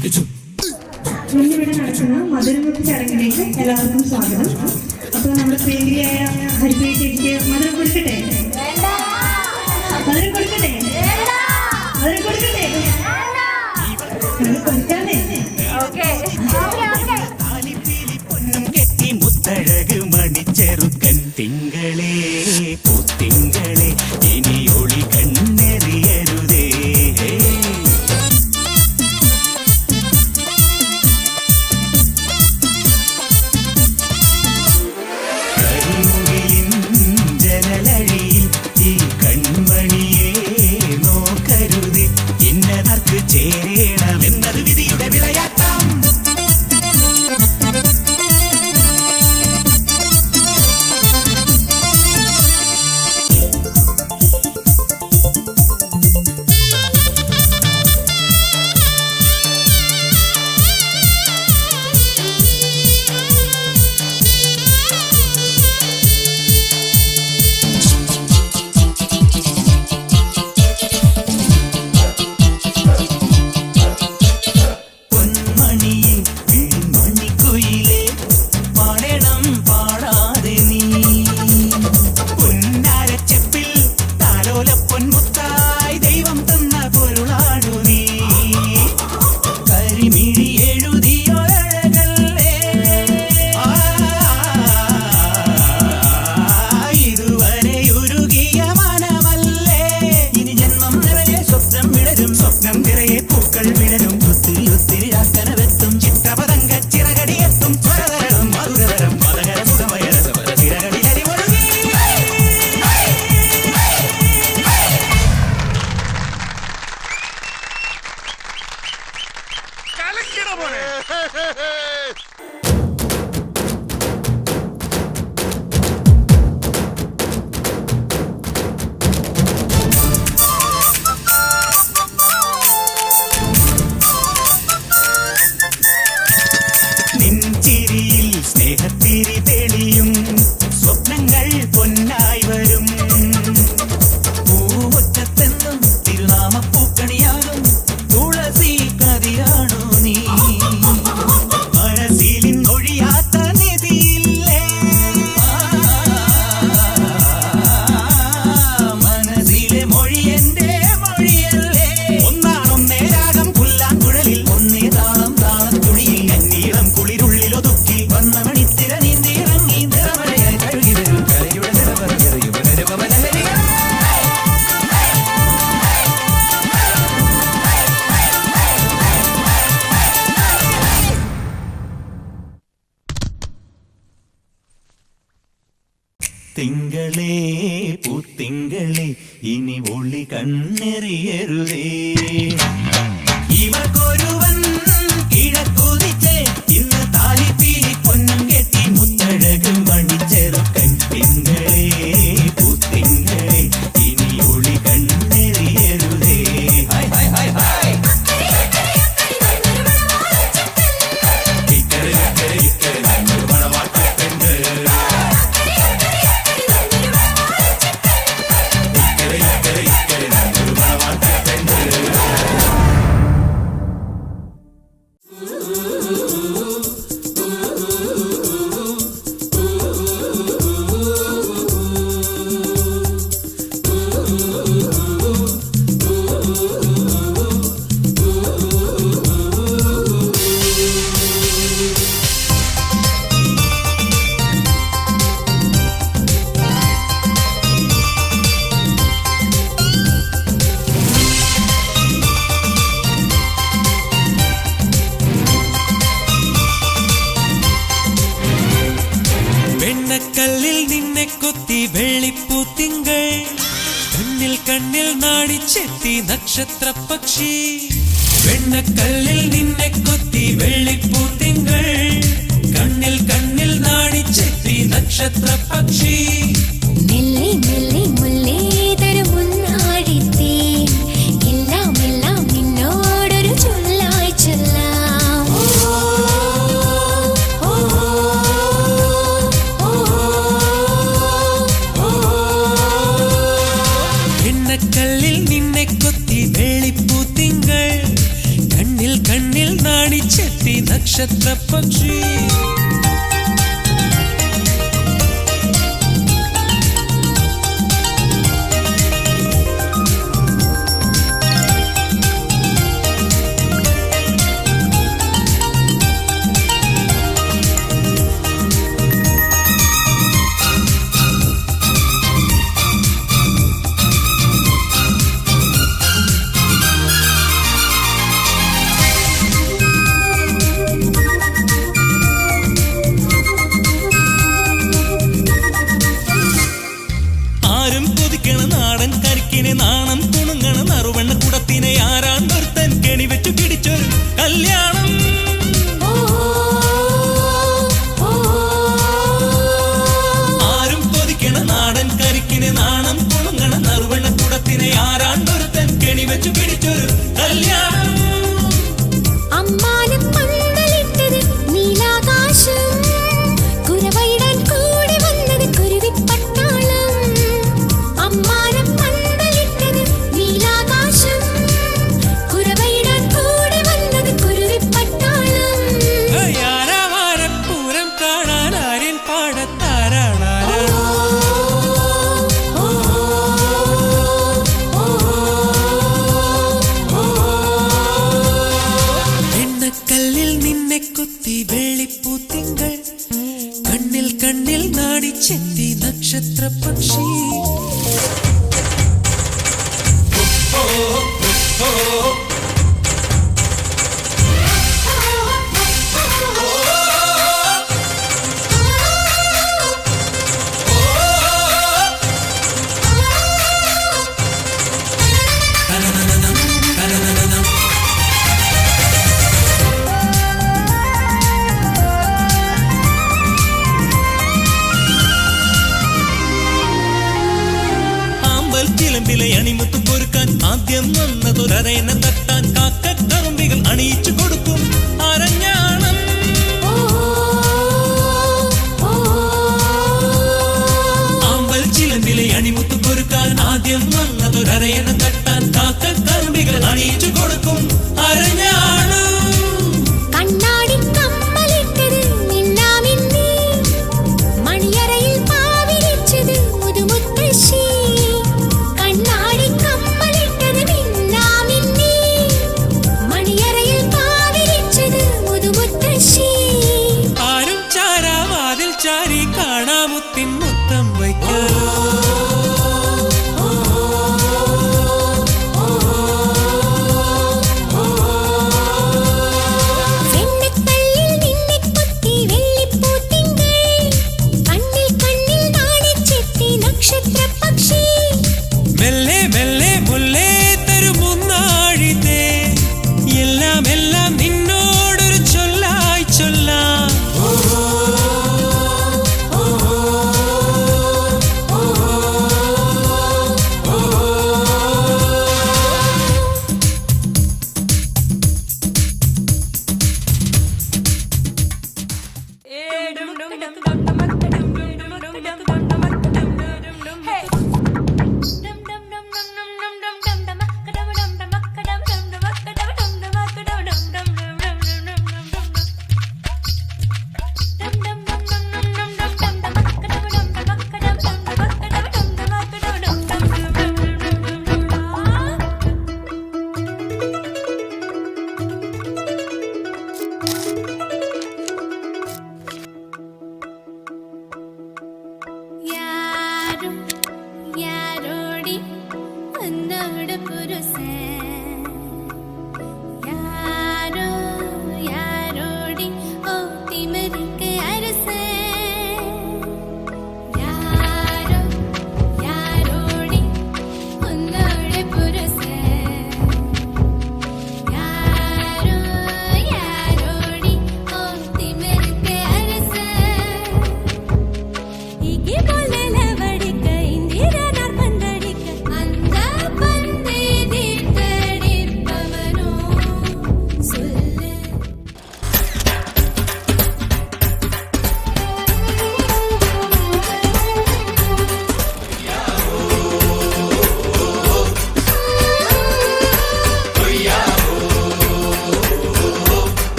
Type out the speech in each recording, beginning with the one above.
ഇന്നിവിടെ നടക്കുന്ന മധുരമുട്ട് ചടങ്ങിലേക്ക് എല്ലാവർക്കും സ്വാഗതം. അപ്പോൾ നമ്മുടെ പ്രിയങ്കരിയായ ഹരിപ്രിയ ചേച്ചിക്ക് മധുരം കൊടുക്കട്ടെ? മധുരം കൊടുക്കട്ടെ? മധുരം കൊടുക്കട്ടെ? കൊടുക്കാതെ മുത്തഴക് മണിച്ചെറുക്കൻ തിങ്കളേ പൂത്തിങ്കളെ ഇനി ഒളി കണ്ണെറിയരുതേ. കരിമുകിലിൻ ജനലഴിയിൽ ഈ കൺമണിയെ നോക്കരുതേ. ഇന്നതർക്ക് ചേരണമെന്നത് വിധിയുടെ വിളയാട്ടം. തിങ്കളേ പൂത്തിങ്കളെ ഇനി ഒളി കണ്ണെറിയരുതേ. ഇവർക്കൊരുവൻ കിഴക്കുതിച്ച് ഇന്ന് താലിപ്പീലി പൊന്നും കെട്ടി മുത്തഴക് മണിച്ചെറുക്കൻ തിങ്കളേ പൂത്തിങ്കളെ ഇനി ഒളി കണ്ണെറിയരുതേ. ഹായ് ഹായ് ഹായ് ഹായ് ഇക്കരെ ഇക്കരെ ഇക്കരെ നല്ലൊരു മണവാട്ടിപ്പെണ്ണ്. കല്ലിൽ നിന്നെ കൊത്തി വെള്ളിപ്പൂത്തിങ്കൾ കണ്ണിൽ കണ്ണിൽ നാടിച്ചെത്തി നക്ഷത്ര പക്ഷി. വെണ്ണക്കല്ലിൽ നിന്നെ കൊത്തി വെള്ളിപ്പൂത്തിങ്കൾ കണ്ണിൽ കണ്ണിൽ നാടിച്ചെത്തി നക്ഷത്ര പക്ഷി. മെല്ലെ മെല്ലെ മുല്ലേ തരുമുന്നാടിത്തേ എല്ലാം എല്ലാം നിന്നോടൊരു ചൊല്ലായി ചൊല്ലാം. കല്ലിൽ നിന്നെ കൊത്തി വെള്ളിപ്പൂത്തിങ്കൾ കണ്ണിൽ കണ്ണിൽ നക്ഷത്ര പക്ഷി നാടൻ കരിക്കിനെ നാണം കുണുങ്ങണ നറുവെണ്ണ കുടത്തിനെ ആരാണ്ടൊരുത്തൻ കെണി വെച്ചു പിടിച്ചൊരു കല്യാണം ആരും കൊതിക്കണ നാടൻ കരിക്കിനെ നാണം കുണുങ്ങണ നറുവെണ്ണ കുടത്തിനെ ആരാണ്ടൊരുത്തൻ കെണി വെച്ചു പിടിച്ചൊരു കല്യാണം അമ്മാനം പന്തലിട്ടത് നീലാകാശം കുരവയിടാൻ കൂടി വന്നത് കുരുവിപ്പട്ടാളം അമ്മാനം പന്തലിട്ടത് നീലാകാശം കുരവയിടാൻ കൂടി വന്നത് കുരുവിപ്പട്ടാളം പൂരം കാണാൻ ആര്യൻ പാടത്താരാണ് എണ്ണക്കല്ലിൽ നിന്നെ കുത്തി വെള്ളിപ്പൂത്തിങ്കൾ കണ്ണിൽ കണ്ണിൽ നാടിച്ചെത്തി നക്ഷത്ര പക്ഷി ചിലമ്പിലെ അണിമുത്ത് പൊറുക്കാൻ ആദ്യം വന്നതൊരേന തട്ടാൻ കാക്കക്കറുമ്പികൾ അണിയിച്ചു കൊടുക്കും അരഞ്ഞാണം ആമ്പൽ ചിലമ്പിലെ അണിമുത്ത് പൊറുക്കാൻ ആദ്യം വന്നതൊരേന തട്ടാൻ കാക്കക്കറുമ്പികൾ അണിയിച്ചു കൊടുക്കും അരഞ്ഞാണം കണ്ണാടി കമ്മലിട്ടത് മിന്നാമിന്നി മണിയറയിൽ പാവിരിച്ചത് മുതുമുത്തശ്ശി കണ്ണാടി കമ്മലിട്ടത് മിന്നാമിന്നി മണിയറയിൽ പാവിരിച്ചത് മുതുമുത്തശ്ശി ആരും ചാരാവാതിൽ ചാരി കാണാമുത്തിൻ മുത്തം വയ്ക്കാം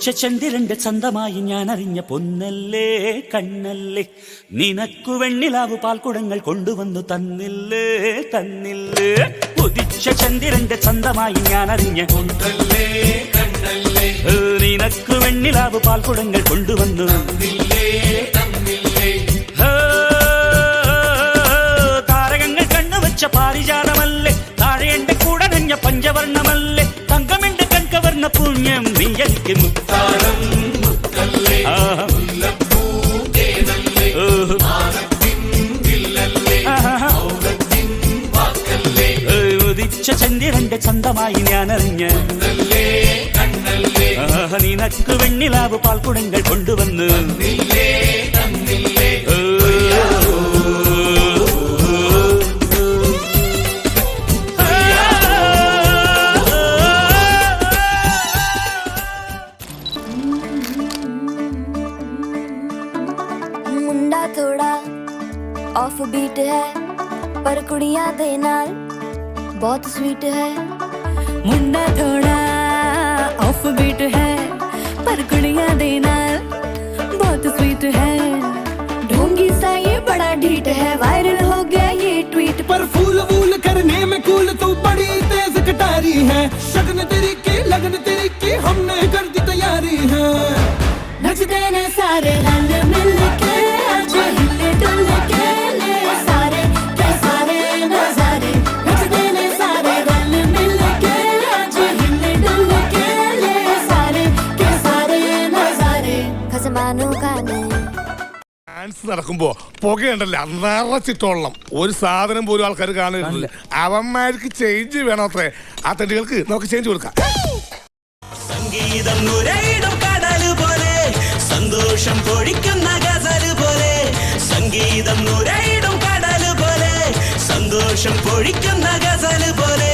ഉദിച്ച ചന്ദ്രന്റെ ചന്തമായി ഞാൻ അറിഞ്ഞ പൊന്നല്ലേ കണ്ണല്ലേ നിനക്കു വെണ്ണിലാവു പാൽക്കുടങ്ങൾ കൊണ്ടുവന്നു തന്നില്ലേ തന്നില്ലേ ഉദിച്ച ചന്ദ്രന്റെ ചന്തമായി ഞാൻ അറിഞ്ഞ പൊന്നല്ലേ കണ്ണല്ലേ നിനക്കു വെണ്ണിലാവു പാൽക്കുടങ്ങൾ കൊണ്ടുവന്നു തന്നില്ലേ തന്നില്ലേ താരകങ്ങൾ കണ്ണുവച്ച പാരിജാതമല്ലേ താഴെ എന്റെ കൂടെ നഞ്ഞ പഞ്ചവർണ്ണമല്ലേ തങ്കമെന്റെ കൺകവർണ്ണ പുണ്യം നീ എനിക്ക് താരം മുത്തല്ലേ മുല്ലപ്പൂതേനല്ലേ മാനത്തിൻ വില്ലല്ലേ ഔറത്തിൻ വാക്കല്ലേ ഉദിച്ച ചന്ദ്രന്റെ ചന്തമായി ഞാൻ അറിഞ്ഞ പൊന്നല്ലേ കണ്ണല്ലേ നിനക്ക് വെണ്ണിലാവ് പാൽക്കുടങ്ങൾ കൊണ്ടുവന്ന് തന്നില്ലേ തന്നില്ലേ मुंडा थोड़ा ऑफ बीट है पर कुड़ियां दे नाल बहुत स्वीट है मुंडा थोड़ा ऑफ बीट है पर कुड़ियां दे नाल बहुत स्वीट है ढोंगी सा ये बड़ा ढीठ है वायरल हो गया ये ट्वीट पर फूल वूल करने में कूल तू बड़ी तेज कटारी है शगन तेरी की लगन तेरी की हमने कर दी तैयारी है नचते ने सारे रल मिल के आज हिले डुल के ले सारे के सारे नजारे नचते ने सारे रल मिल के आज हिले डुल के ले सारे के सारे नजारे खसमानो का नहीं ഡാൻസ് നടക്കുമ്പോ പുകയുണ്ടല്ലോ നിറച്ചിട്ടോളണം ഒരു സാധനം പോലും ആൾക്കാർ കാണരുത് അവന്മാർക്ക് ചേഞ്ച് വേണോ അത്രേ ആ തടികൾക്ക് നമുക്ക് ചേഞ്ച് കൊടുക്കാം സംഗീതം നുരയിടും കടല് പോലെ സന്തോഷം പൊഴിക്കുന്ന ഗസല് പോലെ സംഗീതം നുരയിടും കടല് പോലെ സന്തോഷം പൊഴിക്കുന്ന ഗസല് പോലെ